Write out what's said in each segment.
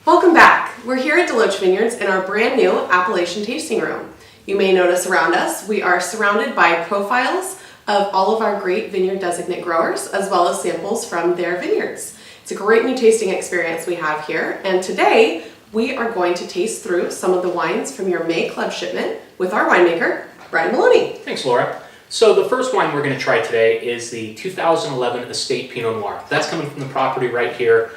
Welcome back. We're here at DeLoach Vineyards in our brand new Appellation tasting room. You may notice around us, we are surrounded by profiles of all of our great vineyard designate growers, as well as samples from their vineyards. It's a great new tasting experience we have here, and today we are going to taste through some of the wines from your May Club shipment with our winemaker, Brian Maloney. Thanks, Laura. So the first wine we're going to try today is the 2011 Estate Pinot Noir. That's coming from the property right here.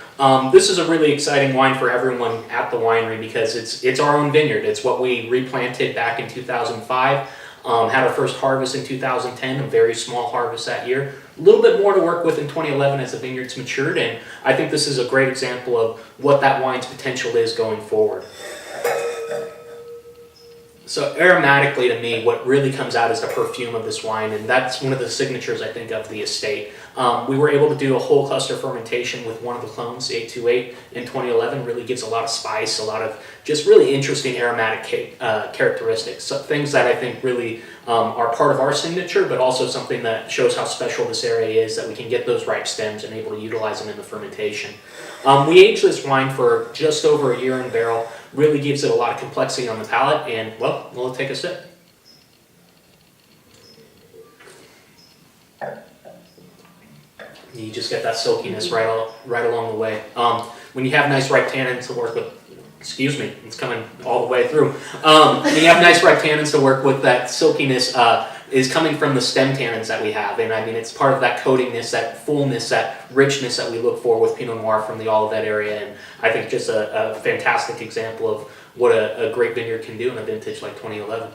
This is a really exciting wine for everyone at the winery because it's our own vineyard. It's what we replanted back in 2005. Had our first harvest in 2010, a very small harvest that year. A little bit more to work with in 2011 as the vineyard's matured, and I think this is a great example of what that wine's potential is going forward. So aromatically to me, what really comes out is the perfume of this wine, and that's one of the signatures, I think, of the estate. We were able to do a whole cluster fermentation with one of the clones, the 828, in 2011. Really gives a lot of spice, a lot of just really interesting aromatic characteristics. So things that I think really are part of our signature, but also something that shows how special this area is, that we can get those ripe stems and able to utilize them in the fermentation. We aged this wine for just over a year in barrel. Really gives it a lot of complexity on the palate, and well, we'll take a sip. You just get that silkiness right along the way. When you have nice ripe tannins to work with, excuse me, it's coming all the way through. When you have nice ripe tannins to work with, that silkiness is coming from the stem tannins that we have, and I mean it's part of that coatingness, that fullness, that richness that we look for with Pinot Noir from the Olivet area, and I think just a fantastic example of what a great vineyard can do in a vintage like 2011.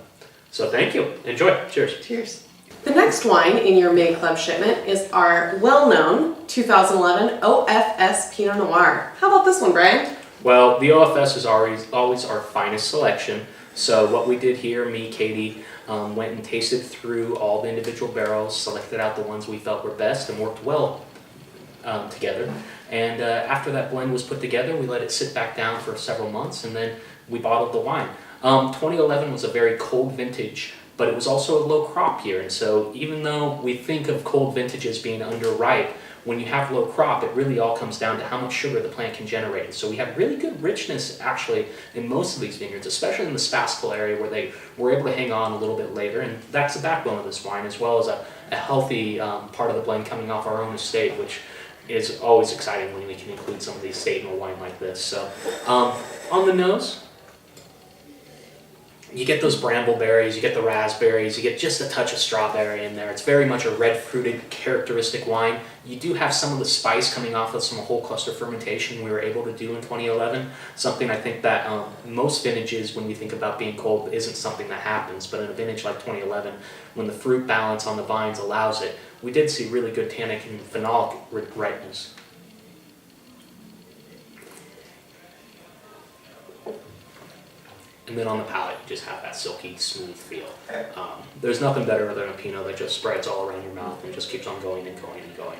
So thank you. Enjoy. Cheers. Cheers. The next wine in your May Club shipment is our well-known 2011 OFS Pinot Noir. How about this one, Brian? Well, the OFS is always our finest selection. So what we did here, me, Katie, went and tasted through all the individual barrels, selected out the ones we felt were best and worked well together. And after that blend was put together, we let it sit back down for several months, and then we bottled the wine. 2011 was a very cold vintage, but it was also a low crop year. And so even though we think of cold vintages being underripe, when you have low crop, it really all comes down to how much sugar the plant can generate. And so we have really good richness actually in most of these vineyards, especially in the Spassville area where they were able to hang on a little bit later. And that's the backbone of this wine, as well as a healthy part of the blend coming off our own estate, which is always exciting when we can include some of the estate in a wine like this. So on the nose, you get those brambleberries, you get the raspberries, you get just a touch of strawberry in there. It's very much a red fruited characteristic wine. You do have some of the spice coming off of some whole cluster fermentation we were able to do in 2011. Something I think that most vintages, when you think about being cold, isn't something that happens. But in a vintage like 2011, when the fruit balance on the vines allows it, we did see really good tannic and phenolic ripeness. And then on the palate, you just have that silky, smooth feel. There's nothing better than a Pinot that just spreads all around your mouth and just keeps on going and going and going.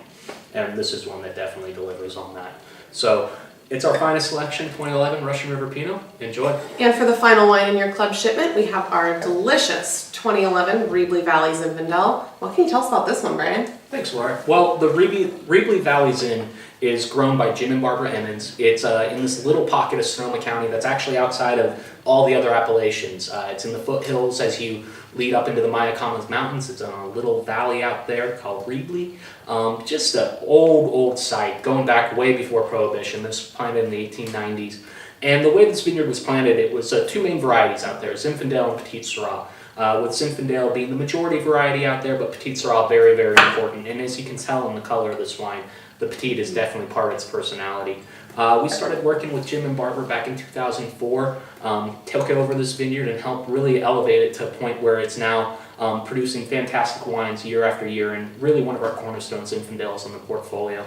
And this is one that definitely delivers on that. So it's our finest selection, 2011 Russian River Pinot. Enjoy. And for the final wine in your club shipment, we have our delicious 2011 Reebly Valley Zinfandel. What can you tell us about this one, Brian? Thanks, Laura. Well, the Reebly Valley Zin is grown by Jim and Barbara Emmons. It's in this little pocket of Sonoma County that's actually outside of all the other appellations. It's in the foothills as you lead up into the Mayacamas Mountains. It's in a little valley out there called Reebly. Just an old site, going back way before Prohibition. This was planted in the 1890s. And the way this vineyard was planted, it was two main varieties out there, Zinfandel and Petit Syrah. With Zinfandel being the majority variety out there, but Petit Syrah very, very important. And as you can tell in the color of this wine, the Petit is definitely part of its personality. We started working with Jim and Barbara back in 2004, took over this vineyard and helped really elevate it to a point where it's now producing fantastic wines year after year, and really one of our cornerstone Zinfandels in the portfolio.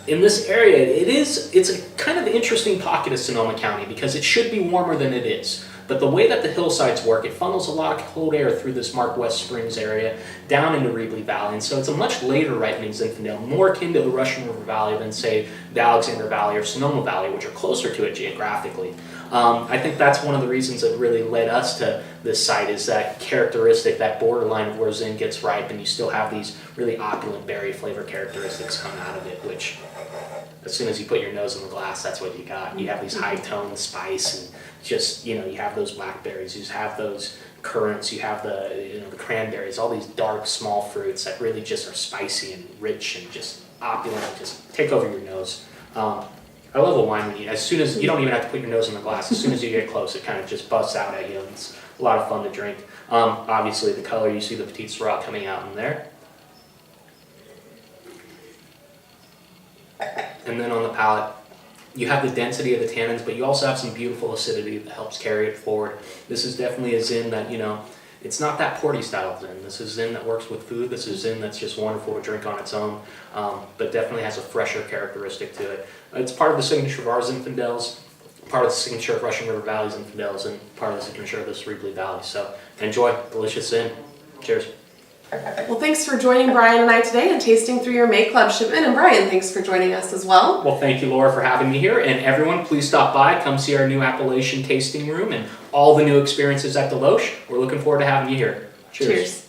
In this area, it's a kind of interesting pocket of Sonoma County because it should be warmer than it is. But the way that the hillsides work, it funnels a lot of cold air through this Mark West Springs area down into Reebly Valley. And so it's a much later ripening Zinfandel, more akin to the Russian River Valley than, say, the Alexander Valley or Sonoma Valley, which are closer to it geographically. I think that's one of the reasons that really led us to this site is that characteristic, that borderline of where Zin gets ripe and you still have these really opulent berry flavor characteristics come out of it, which as soon as you put your nose in the glass, that's what you got. You have these high tone spice and just, you have those blackberries, you have those currants, you have the cranberries, all these dark small fruits that really just are spicy and rich and just opulent and just take over your nose. I love a wine when as soon as, you don't even have to put your nose in the glass, as soon as you get close, it kind of just busts out at you. It's a lot of fun to drink. Obviously the color, you see the Petit Syrah coming out in there. And then on the palate, you have the density of the tannins, but you also have some beautiful acidity that helps carry it forward. This is definitely a Zin that, it's not that porty style Zin. This is Zin that works with food. This is Zin that's just wonderful to drink on its own, but definitely has a fresher characteristic to it. It's part of the signature of our Zinfandels, part of the signature of Russian River Valley Zinfandels, and part of the signature of the Cerebral Valley. So enjoy, delicious Zin. Cheers. Well, thanks for joining Brian and I today and tasting through your May Club shipment. And Brian, thanks for joining us as well. Well, thank you, Laura, for having me here. And everyone, please stop by, come see our new Appellation tasting room and all the new experiences at DeLoach. We're looking forward to having you here. Cheers. Cheers.